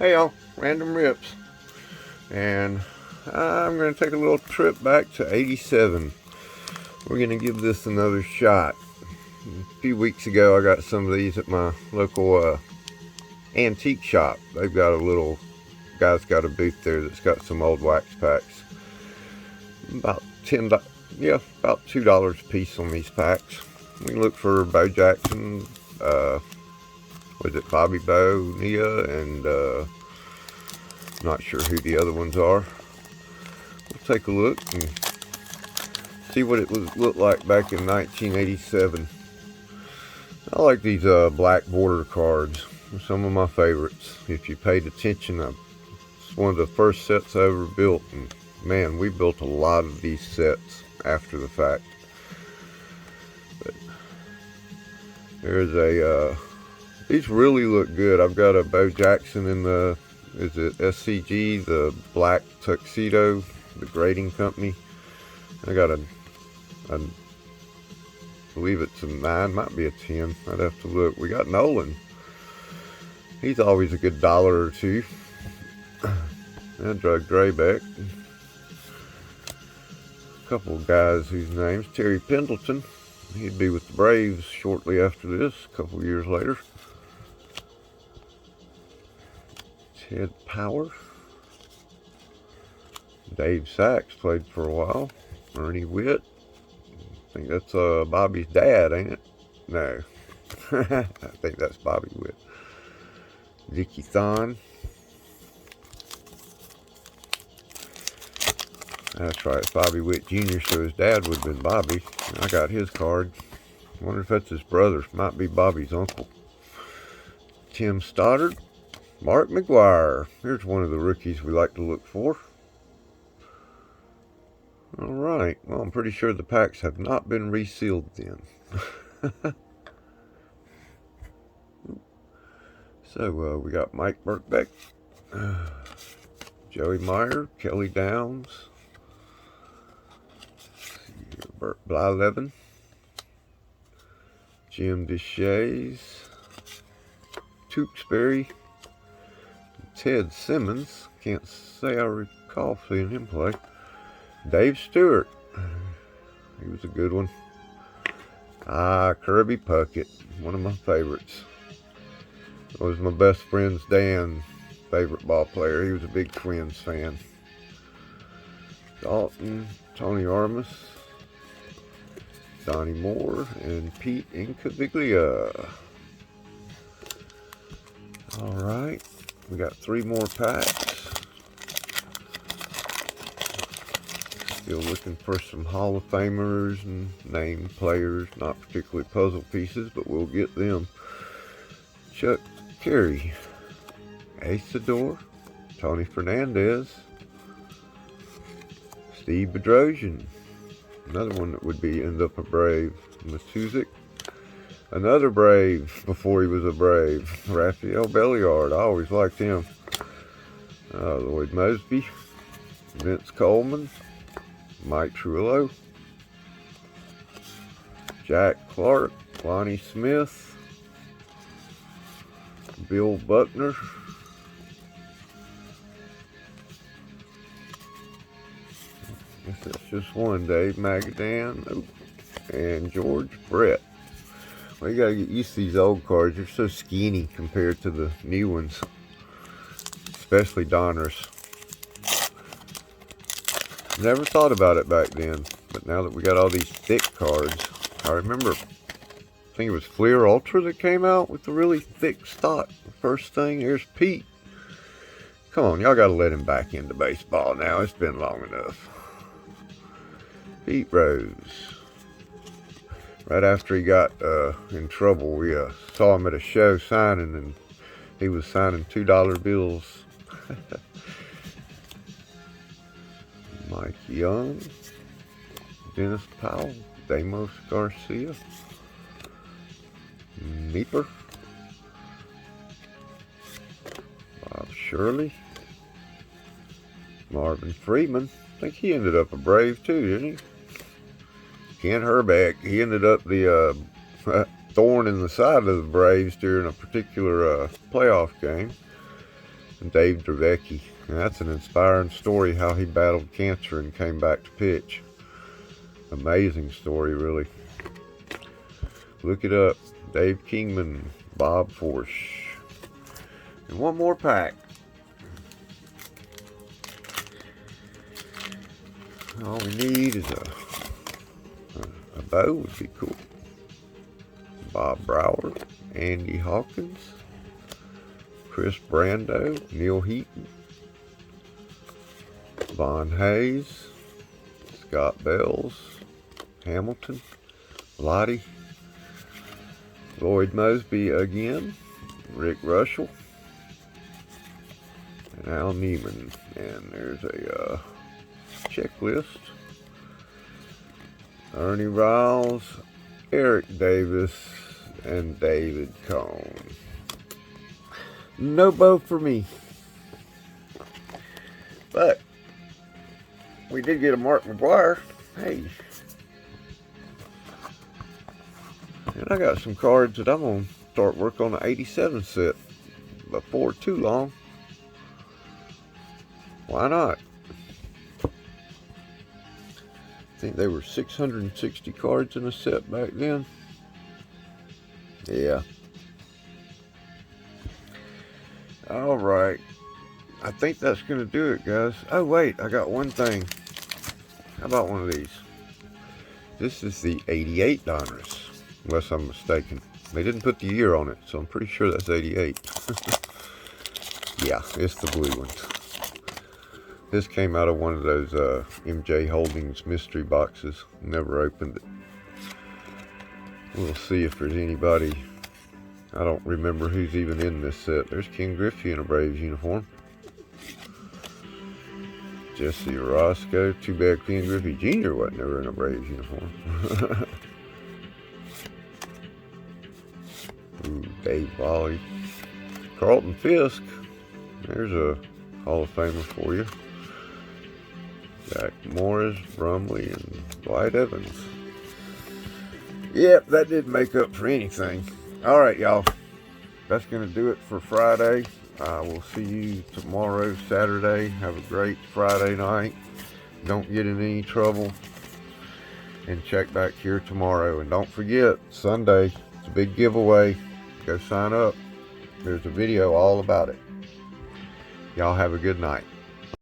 Hey y'all, Random Rips, and I'm going to take a little trip back to '87. We're going to give this another shot. A few weeks ago I got some of these at my local antique shop. They've got a little guy's got a booth there that's got some old wax packs. About about $2 a piece on these packs. We can look for Bo Jackson, was it Bobby Bo, Nia, and not sure who the other ones are. We'll take a look and see what it looked like back in 1987. I like these black border cards. They're some of my favorites. If you paid attention, it's one of the first sets I ever built, and man, we built a lot of these sets after the fact. But there's these really look good. I've got a Bo Jackson in the, is it SCG, the black tuxedo, the grading company. I got I believe it's a 9, might be a 10. I'd have to look. We got Nolan. He's always a good $1 or $2. I drug Draybeck. A couple of guys whose names, Terry Pendleton. He'd be with the Braves shortly after this, a couple of years later. Ted Power. Dave Sachs played for a while. Ernie Witt. I think that's Bobby's dad, ain't it? No. I think that's Bobby Witt. Dickie Thon. That's right, it's Bobby Witt Jr., so his dad would have been Bobby. I got his card. I wonder if that's his brother. Might be Bobby's uncle. Tim Stoddard. Mark McGuire. Here's one of the rookies we like to look for. Alright, well, I'm pretty sure the packs have not been resealed then. So, we got Mike Birkbeck, Joey Meyer, Kelly Downs, Bert Blyleven, Jim Deshays, Tewksbury, Ted Simmons. Can't say I recall seeing him play. Dave Stewart. He was a good one. Kirby Puckett. One of my favorites. It was my best friend's Dan's favorite ball player. He was a big Twins fan. Dalton, Tony Armas, Donnie Moore, and Pete Incaviglia. Alright. We got 3 more packs. Still looking for some Hall of Famers and named players, not particularly puzzle pieces, but we'll get them. Chuck Carey, Asador, Tony Fernandez, Steve Bedrosian, another one that would end up a Brave, Matuzik, another Brave before he was a Brave, Raphael Belliard. I always liked him. Lloyd Mosby, Vince Coleman, Mike Trullo, Jack Clark, Lonnie Smith, Bill Buckner, I guess that's just one, Dave Magadan, and George Brett. Well, you gotta get used to these old cards. They're so skinny compared to the new ones, especially Donruss. Never thought about it back then, but now that we got all these thick cards, I remember, I think it was Fleer Ultra that came out with the really thick stock. The first thing, here's Pete. Come on, y'all gotta let him back into baseball now. It's been long enough. Pete Rose. Right after he got in trouble, we saw him at a show signing, and he was signing $2 bills. Mike Young, Dennis Powell, Damos Garcia, Neeper, Bob Shirley, Marvin Freeman. I think he ended up a Brave too, didn't he? Ken Herbeck, he ended up the thorn in the side of the Braves during a particular playoff game. and Dave Dravecki. And that's an inspiring story, how he battled cancer and came back to pitch. Amazing story, really. Look it up. Dave Kingman, Bob Force. And one more pack. All we need is a bow would be cool. Bob Brower, Andy Hawkins, Chris Brando, Neil Heaton, Von Hayes, Scott Bells, Hamilton, Lottie, Lloyd Mosby again, Rick Russell, and Al Neiman. And there's a checklist. Ernie Riles, Eric Davis, and David Cone. No bow for me. But we did get a Mark McGuire. Hey. And I got some cards that I'm going to start work on the 87 set before too long. Why not? I think there were 660 cards in a set back then. Yeah. Alright. I think that's going to do it, guys. Oh, wait. I got one thing. How about one of these? This is the 88 Donruss, unless I'm mistaken. They didn't put the year on it, so I'm pretty sure that's 88. Yeah, it's the blue one. This came out of one of those MJ Holdings mystery boxes. Never opened it. We'll see if there's anybody. I don't remember who's even in this set. There's Ken Griffey in a Braves uniform. Jesse Orozco. Too bad Ken Griffey Jr. wasn't ever in a Braves uniform. Ooh, Dave Volley. Carlton Fisk. There's a Hall of Famer for you. Jack Morris, Brumley, and Dwight Evans. Yep, that didn't make up for anything. Alright, y'all. That's going to do it for Friday. We'll see you tomorrow, Saturday. Have a great Friday night. Don't get in any trouble. And check back here tomorrow. And don't forget, Sunday, it's a big giveaway. Go sign up. There's a video all about it. Y'all have a good night.